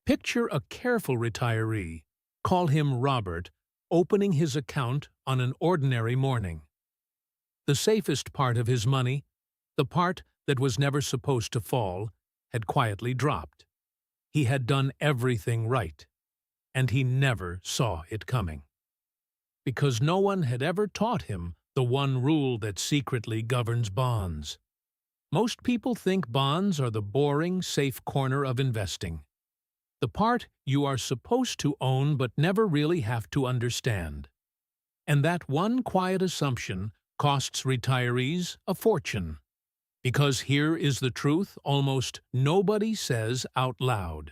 Picture a careful retiree, call him Robert, opening his account on an ordinary morning. The safest part of his money, the part that was never supposed to fall, had quietly dropped. He had done everything right, and he never saw it coming. Because no one had ever taught him the one rule that secretly governs bonds. Most people think bonds are the boring, safe corner of investing. The part you are supposed to own but never really have to understand. And that one quiet assumption costs retirees a fortune. Because here is the truth almost nobody says out loud.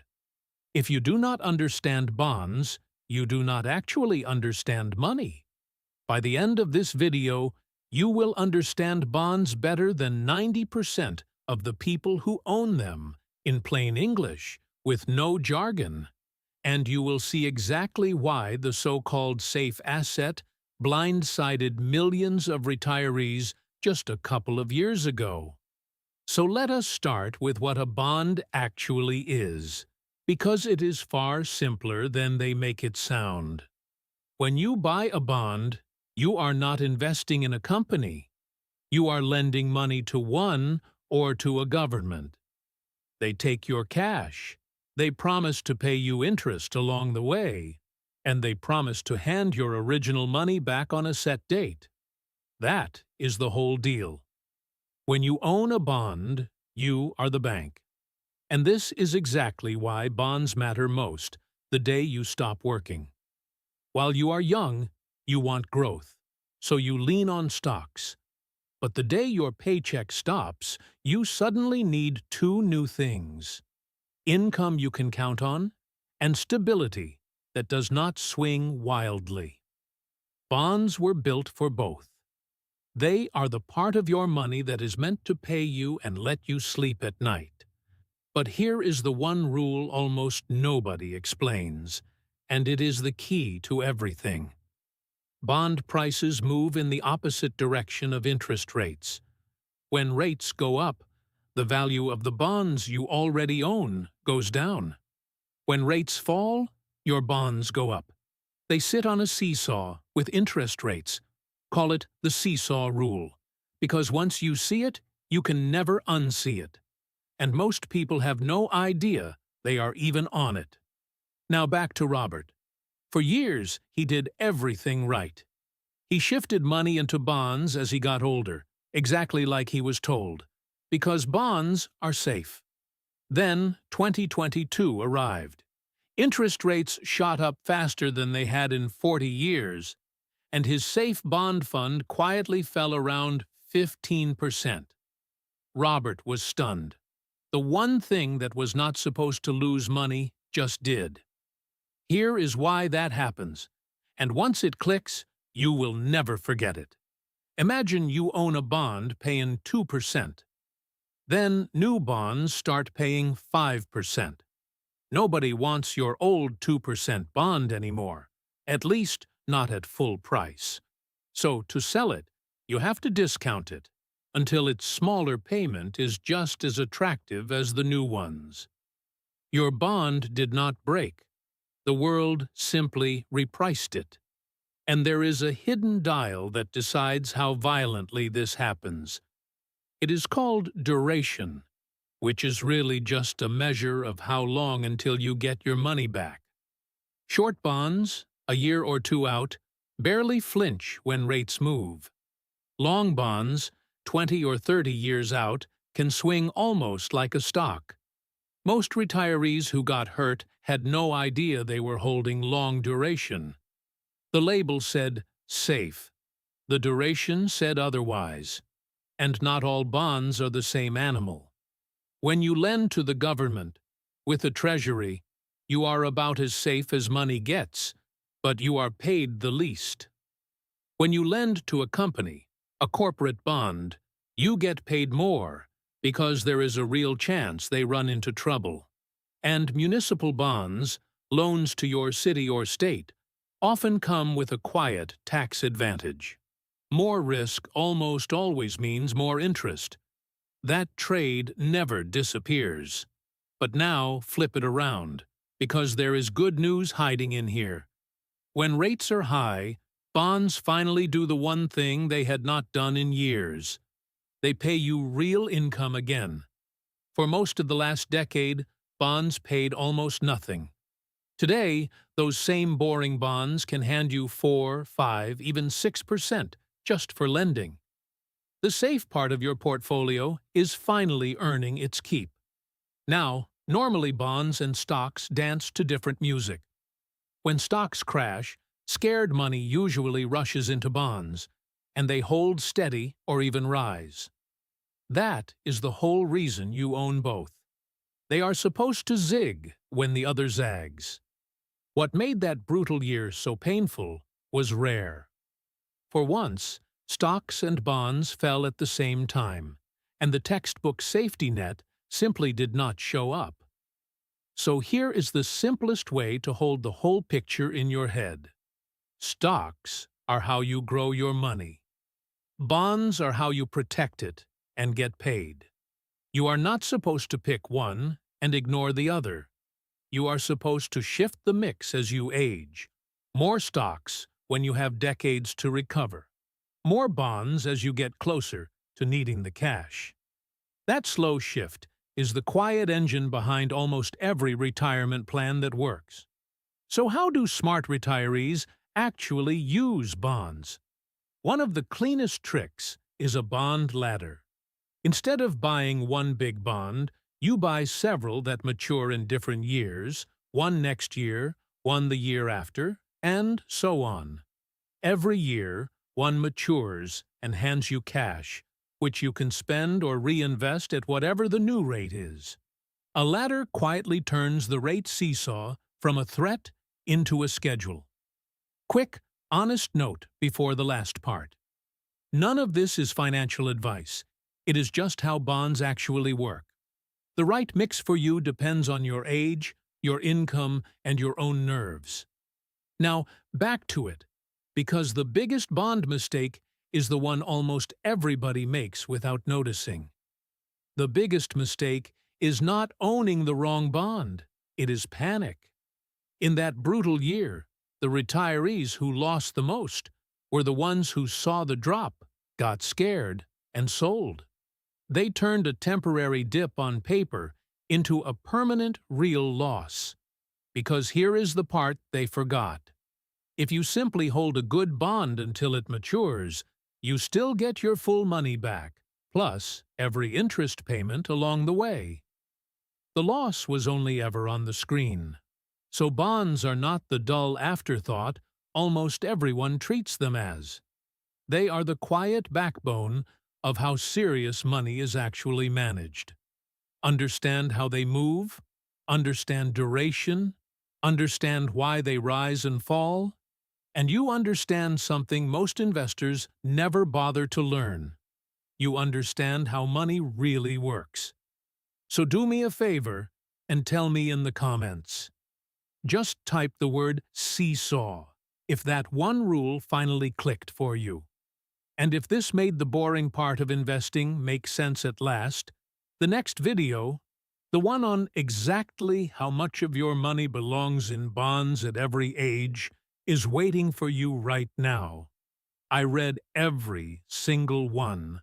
If you do not understand bonds, you do not actually understand money. By the end of this video, you will understand bonds better than 90% of the people who own them, in plain English, with no jargon. And you will see exactly why the so-called safe asset blindsided millions of retirees just a couple of years ago. So let us start with what a bond actually is, because it is far simpler than they make it sound. When you buy a bond, you are not investing in a company. You are lending money to one or to a government. They take your cash. They promise to pay you interest along the way, and they promise to hand your original money back on a set date. That is the whole deal. When you own a bond, you are the bank. And this is exactly why bonds matter most the day you stop working. While you are young, you want growth, so you lean on stocks. But the day your paycheck stops, you suddenly need two new things: income you can count on, and stability that does not swing wildly. Bonds were built for both. They are the part of your money that is meant to pay you and let you sleep at night. But here is the one rule almost nobody explains, and it is the key to everything. Bond prices move in the opposite direction of interest rates. When rates go up, the value of the bonds you already own goes down. When rates fall, your bonds go up. They sit on a seesaw with interest rates. Call it the seesaw rule, because once you see it, you can never unsee it. And most people have no idea they are even on it. Now back to Robert. For years, he did everything right. He shifted money into bonds as he got older, exactly like he was told, because bonds are safe. Then 2022 arrived. Interest rates shot up faster than they had in 40 years, and his safe bond fund quietly fell around 15%. Robert was stunned. The one thing that was not supposed to lose money just did. Here is why that happens, and once it clicks, you will never forget it. Imagine you own a bond paying 2%. Then new bonds start paying 5%. Nobody wants your old 2% bond anymore, at least not at full price. So to sell it, you have to discount it until its smaller payment is just as attractive as the new ones. Your bond did not break. The world simply repriced it. And there is a hidden dial that decides how violently this happens. It is called duration, which is really just a measure of how long until you get your money back. Short bonds, a year or two out, barely flinch when rates move. Long bonds, 20 or 30 years out, can swing almost like a stock. Most retirees who got hurt had no idea they were holding long duration. The label said safe. The duration said otherwise. And not all bonds are the same animal. When you lend to the government, with the Treasury, you are about as safe as money gets, but you are paid the least. When you lend to a company, a corporate bond, you get paid more because there is a real chance they run into trouble. And municipal bonds, loans to your city or state, often come with a quiet tax advantage. More risk almost always means more interest. That trade never disappears. But now flip it around. because there is good news hiding in here. When rates are high, bonds finally do the one thing they had not done in years. They pay you real income again. For most of the last decade, bonds paid almost nothing. Today, those same boring bonds can hand you 4, 5, even 6% just for lending. The safe part of your portfolio is finally earning its keep. Now, normally bonds and stocks dance to different music. When stocks crash, scared money usually rushes into bonds, and they hold steady or even rise. That is the whole reason you own both. They are supposed to zig when the other zags. What made that brutal year so painful was rare. For once, stocks and bonds fell at the same time, and the textbook safety net simply did not show up. So here is the simplest way to hold the whole picture in your head. Stocks are how you grow your money. Bonds are how you protect it and get paid. You are not supposed to pick one and ignore the other. You are supposed to shift the mix as you age. More stocks when you have decades to recover. More bonds as you get closer to needing the cash. That slow shift is the quiet engine behind almost every retirement plan that works. So how do smart retirees actually use bonds? One of the cleanest tricks is a bond ladder. Instead of buying one big bond, you buy several that mature in different years, one next year, one the year after, and so on. Every year, one matures and hands you cash, which you can spend or reinvest at whatever the new rate is. A ladder quietly turns the rate seesaw from a threat into a schedule. Quick, honest note before the last part. None of this is financial advice. It is just how bonds actually work. The right mix for you depends on your age, your income, and your own nerves. Now, back to it, because the biggest bond mistake is the one almost everybody makes without noticing. The biggest mistake is not owning the wrong bond. It is panic. In that brutal year, the retirees who lost the most were the ones who saw the drop, got scared, and sold. They turned a temporary dip on paper into a permanent real loss. Because here is the part they forgot. If you simply hold a good bond until it matures, you still get your full money back, plus every interest payment along the way. The loss was only ever on the screen. So bonds are not the dull afterthought almost everyone treats them as. They are the quiet backbone of how serious money is actually managed. Understand how they move, understand duration, understand why they rise and fall, and you understand something most investors never bother to learn. You understand how money really works. So do me a favor and tell me in the comments. Just type the word seesaw if that one rule finally clicked for you. And if this made the boring part of investing make sense at last, the next video, the one on exactly how much of your money belongs in bonds at every age, is waiting for you right now. I read every single one.